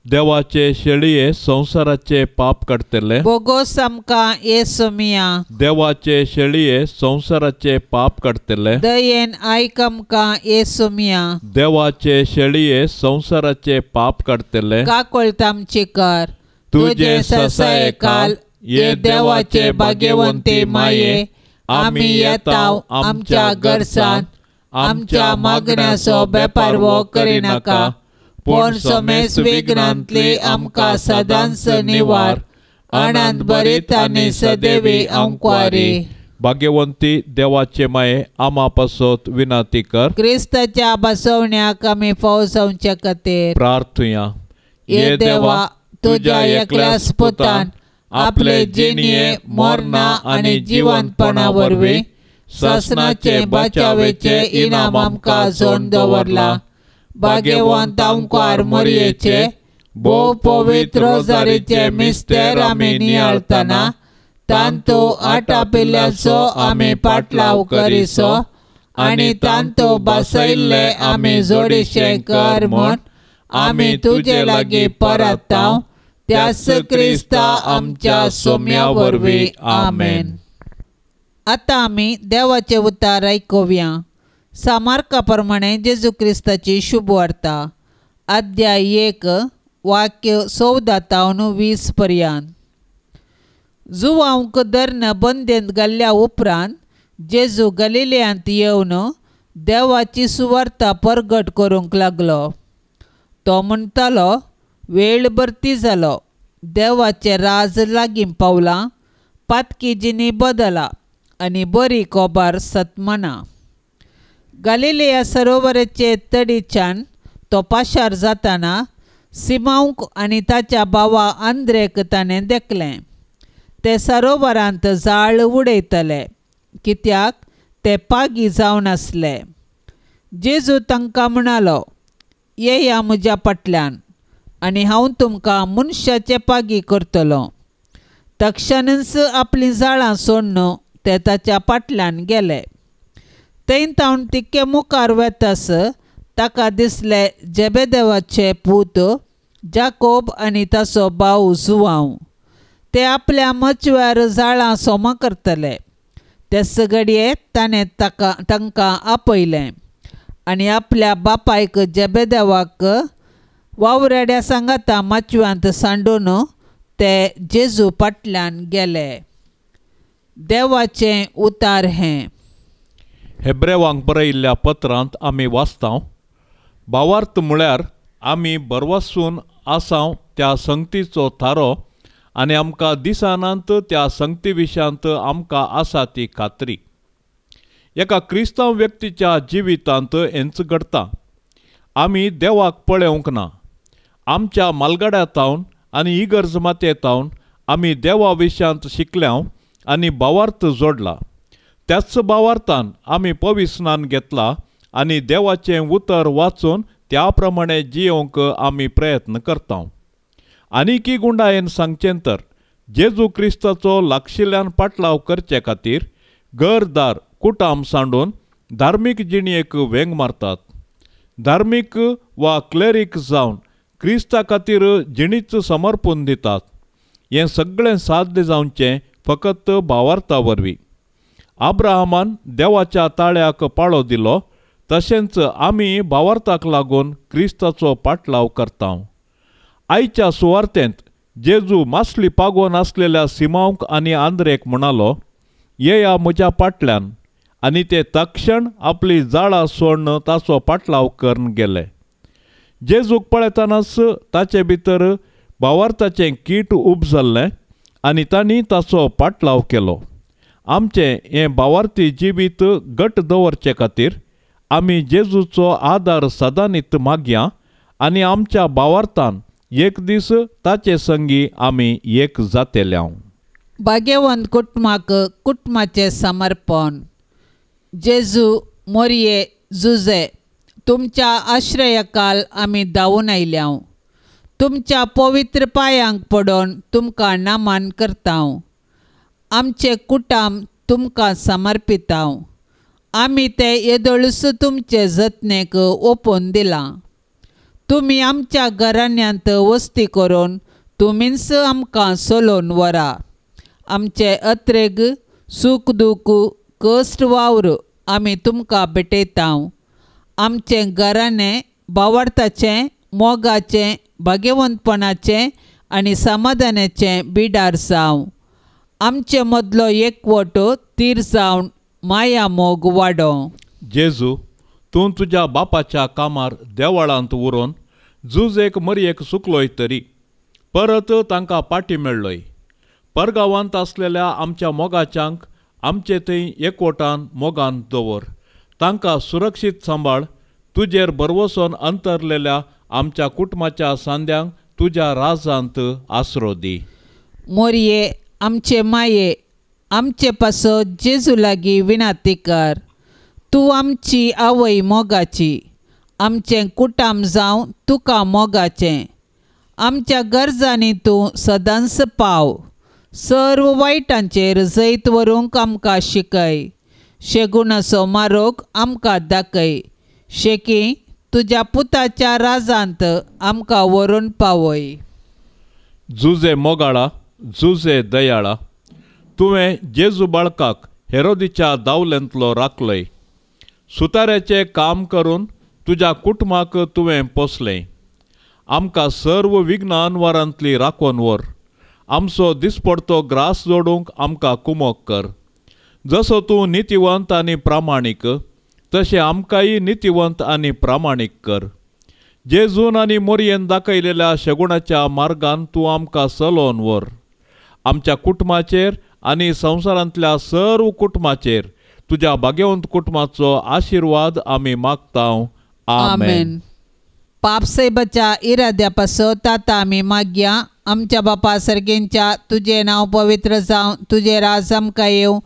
देवाचे शेळये संसाराचे पाप काडतले. बोगोस आमकां येसू मिया. देवाचे शेळये संसाराचे पाप काडतले. दयेन आयक आमकां येसू मिया. देवाचे शेळये संसाराचे पाप काडतले. काकोळत आमची कर. तुझे ससाये काल ये देवाचे भाग्यवंते माये. आमी येताव आमच्या गरजांत. आमच्या मागण्याचो बेपार वो करिनाका. पण सोमेस विघ्नांतली आमकां सदांच निवार. आनंद भरीत आनी सदैवी अंकुरी. भाग्यवंती देवाचे माये आमा पासोत विनाती कर. क्रिस्ताच्या बसवण्याक आमी फौजवचे खातीर प्रार्थुया. ये देवा, तुझ्या एकल्याच पुतान आपले जिणये मोरणा आनी जिवंतपणा वरवीं ससनाचे बचावेचे इनाम आमकां जोड दवरला. भाग्यवंत अंकुर मोरयेचे भोव पवित्र रोजारीचे मिस्तेर आमी नियाळतना तांतो आटा पिल्ल्याचो आमी पाटलाव करिसो आनी तांतो बसयल्ले आमी जोडीशे कर म्हूण आमी तुजे लागीं परताव त्यास क्रिस्ता आमच्या सोम्या वरवीं आमेन. आतां आमी देवाचे उतार आयकुया. सामार्का प्रमाणे जेजू क्रिस्ताची शुभ वार्ता अध्याय 1 वाक्य 14-20 पर्यंत. जुवांक धरण बंदेंत घाल्ल्या उपरांत जेजू गलिलेयांत येवन देवाची सुवार्ता परगट करूंक लागलो. तो म्हणटालो, वेळ भरती जालो, देवाचें राज लागीं पावलां, पातकी जिणी बदला आनी बरी कोबार सतमना. गलिलेया सरोवराचे तडीच्यान तो पाशार जाताना सिमांक आनी ताच्या भावा आंद्रेक ताणें देखलें. ते सरोवरांत जाळ उडयतले कित्याक ते पागी जावन आसले. जेजू तांकां म्हणालो, येया म्हज्या फाटल्यान आनी हांव तुमकां मनशाचे पागी करतलो. तक्षणच आपलीं जाळां सोडून ते ताच्या फाटल्यान गेले. थंय तावन तिके मुखार वेतास ताका दिसले जेबेदेवाचे पूत जाकोब आनी ताचो भाव जुवांव. ते आपल्या मचव्यार जाळां सोमां करतले. तेच घडये ताणें तांकां आपयलें आनी आपल्या बापायक जेबेदेवाक वावरेड्या सांगाता मचव्यांत सांडून ते जेजू फाटल्यान गेले. देवाचें उतार हें. हेब्रेवांक बरयल्ल्या पत्रांत आमी वाचतां, भावार्थ म्हळ्यार आमी बरवासून आसांव त्या संगतीचो थारो आनी आमकां दिसानांत त्या संगती विशयांत आमकां आसा ती खात्री. एका क्रिस्तांव व्यक्तीच्या जिवितांत हेंच घडटा. आमी देवाक पळोवंक ना. आमच्या मालगाड्यातावन आनी इगर्ज मातयेतावन आमी देवा विशयांत शिकल्याव आनी भावार्थ जोडला. त्याच भावार्थान आमी पविस्नान घेतला आनी देवाचें उतर वाचून त्या प्रमाणे जियोंक आमी प्रयत्न करता. आनीकी गुंडायेन सांगचें तर जेजू क्रिस्ताचो लागशिल्ल्यान पाटलाव करचे खातीर घरदार कुटाम सांडून धार्मीक जिणयेक वेंग मारतात. धार्मीक वा क्लेरीक जावन क्रिस्ता खातीर जिणीच समर्पून दितात. हें सगळें साध्य जावचें फकत भावार्था वरवीं. आब्राहामान देवाच्या ताळ्याक पाळो दिलो तशेंच आमी भावार्थाक लागून क्रिस्ताचो पाटलाव करता. आयच्या सुवार्थेंत जेजू मासली पागोवन आसलेल्या सिमांक आनी आंद्रेक म्हणालो, येया म्हज्या फाटल्यान, आनी ते तक्षण आपली जाळां सोडून ताचो पाटलाव करून गेले. जेजूक पळयतानाच ताचे भितर भावार्थाचें कीट उब जाल्लें आनी तांणी ताचो पाटलाव केलो. आमचें हें भावार्थी जिवीत घट दवरचे खातीर आमी जेजूचो आदार सदांनीत मागया आनी आमच्या भावार्थान एक दीस ताचे संगी आमी एक जातेल्या. भाग्यवंत कुटुंबाचें समर्पण. जेजू, मोरये, जुजे, तुमच्या आश्रयकाल आमी धांवून आयल्या. तुमच्या पवित्र पांयांक पडोवन तुमकां नमन करता. आमचे कुटाम तुमकां समर्पिता. आमी ते येदोळूस तुमचे जतनेक ओपून दिलां. तुमी आमच्या घराण्यांत वस्ती करून तुमीच आमकां सोलोवन व्हरा. आमचे अत्रेग, सूख दूख, कश्ट वावर आमी तुमकां भेटयता. आमचें घराणें भावार्थाचें, मोगाचें, भाग्यवंतपणाचें आनी समाधानाचें बिडार जावं. आमचे मदलो एकवट तीर जावन माया मोग वाडो. जेजू, तूं तुज्या बापाच्या कामार देवळांत उरून जुजेक मरयेक सुकलोय तरी परत तांकां पाटी मेळ्ळोय. परगांवांत आसलेल्या आमच्या मोगाच्यांक आमचे थंय एकवटान मोगान दवर. तांकां सुरक्षीत सांबाळ. तुजेर भरवोसोन अंतरलेल्या आमच्या कुटुंबाच्या सांद्यांक तुज्या राजांत आसरो दी. मोरये, आमचे माये, आमचे पासो जेजू लागीं विनाती कर. तूं आमची आवय मोगाची. आमचें कुटाम जावं तुका मोगाचें. आमच्या गरजांनी तूं सदांच पाव. सर्व वायटांचेर जैत व्हरूंक आमकां शिकय. शेगुणाचो मारोग आमकां दाखय. शेकी तुज्या पुताच्या राजांत आमकां व्हरून पावय. जुजे मोगाळा, जुजे दयाळा, तुवें जेजू बाळकाक हेरोदीच्या दावल्यांतलो राखलय. सुताऱ्याचें काम करून तुज्या कुटुंबाक तुवें पोसलें. आमकां सर्व विघ्नान वरांतली राखोन व्हर. आमचो दिसपडतो ग्रास जोडूंक आमकां कुमोग कर. जसो तूं नितिवंत आनी प्रामाणीक, तशें आमकांय नितिवंत आनी प्रामाणीक कर. जेजून आनी मोरयेन दाखयलेल्या शेगुणाच्या मार्गान तूं आमकां चलोवन व्हर. आमच्या कुटुंबाचेर आनी संवसारांतल्या सर्व कुटुंबाचेर तुज्या भाग्यवंत कुटुंबाचो आशिर्वाद आमी मागतांव. आमेन. पापसैबाच्या इराद्या पासत आतां आमी मागया. आमच्या बापा सर्गेंच्या तुजें नांव पवित्र जावं. तुजें राज आमकां येवं.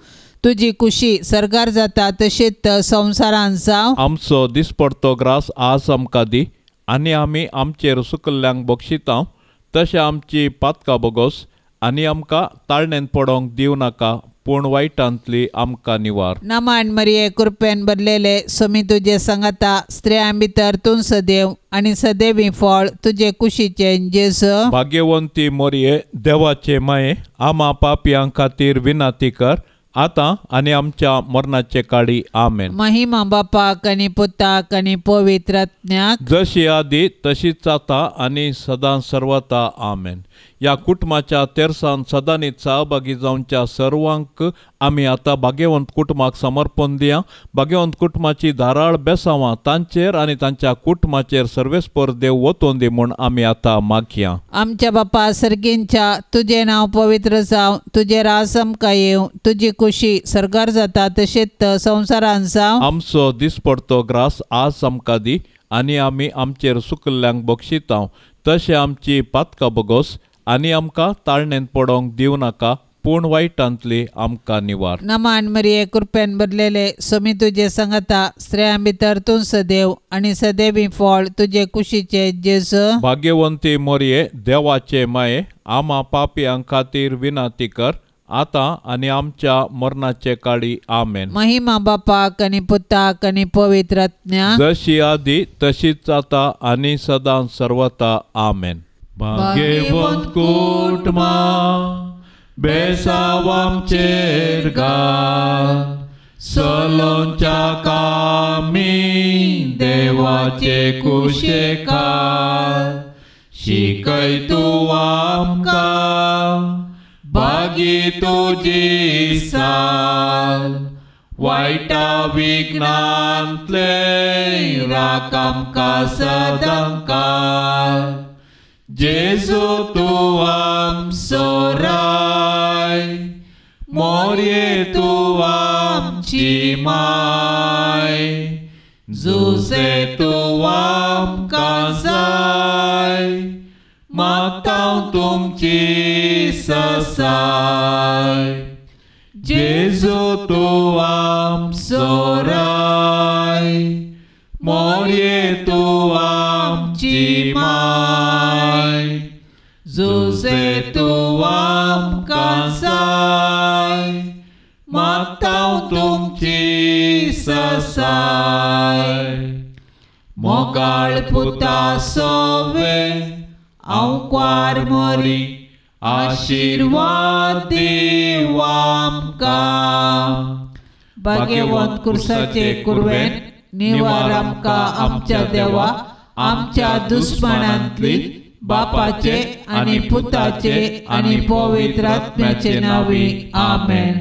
तुजी खुशी सरकार जाता तशीच संवसारांत जावं. आमचो दिसपडतो ग्रास आज आमकां दी. आनी आमी आमचेर सुकल्ल्यांक बक्षितांव. तशें आमची पातकां बोगोस आनी आमकां ताळणेंत पडोंक दिवं नाका, पूण वायटांतली आमकां निवार. नमान मरिये कृपेन भरलेले समी तुजे सांगाता. स्त्रियां भितर तूं सदैव आनी सदैवी फळ तुजे कुशीचें जेजू. भाग्यवंती मोरये, देवाचे माये, आमा पापयां खातीर विनाती कर, आतां आनी आमच्या मरणाचे काळी. आमेन. महिमा बापाक आनी पुताक आनी पवित्र आत्म्याक, जशी आदी तशीच आता आनी सदां सर्वता. आमेन. ह्या कुटुंबाच्या तेरसान सदांनीच सहभागी जावच्या सर्वांक आमी आतां भाग्यवंत कुटुंबाक समर्पण दिया. भाग्यवंत कुटुंबाची धाराळ बेसांवां तांचेर आनी तांच्या कुटुंबाचेर सर्वेस्पर देव वतोवन दी म्हूण आमी आतां मागया. आमच्या बापा सर्गेंच्या तुजें नांव पवित्र जावं. तुजें राज आमकां येवं. तुजी खुशी सरकार जाता तशेंच संवसारांत जावं. आमचो दिसपडतो ग्रास आज आमकां दी. आनी आमी आमचेर सुकल्ल्यांक बक्षितांव. तशें आमची पातकां बोगोस आनी आमकां ताळणेंत पडोंक दिवं नाका, पूण वायटांतली आमकां निवार. नमान मरिये कृपेन भरलेले समी तुजे सांगाता. स्त्रियां भितर तूं सदैव आनी सदैवी फळ तुजे कुशीचें जेजू. भाग्यवंती मोरये, देवाचे माये, आमा पापयां खातीर विनाती कर, आतां आनी आमच्या मरणाचे काळी. आमेन. महिमा बापाक आनी पुताक आनी पवित्र आत्म्याक, जशी आदी तशीच आता आनी सदां सर्वता. आमेन. भाग्यवंत कुटुंबा, बेसांव आमचेर घाल. सलोंच्या कामी देवाचे कुशेकार. शिकय तूं आमकां भागी तुजी साल. वायटा विघ्नांतले राख आमकां सदां काल. जेजू तूं आमचो राय, मोरये तूं आमची माय. जुजे तूं आमकां जाय, मागतांव तुमची ससाय. जेजू तूं आमचो राय, मोरये तूं आमची माय. जुजे तूं आमकां जाय, मागतांव तुमची ससाय. मोगाळ पुता सोवे आंवकार मोरी, आशिर्वाद दिव आमकां. भाग्यवंत कुर्साचे कुरवेन निवार आमकां आमच्या देवा. आमच्या दुस्मनांतली बापाचे आनी पुताचे आनी पवित्र आत्म्याचे नांवी. आमेन.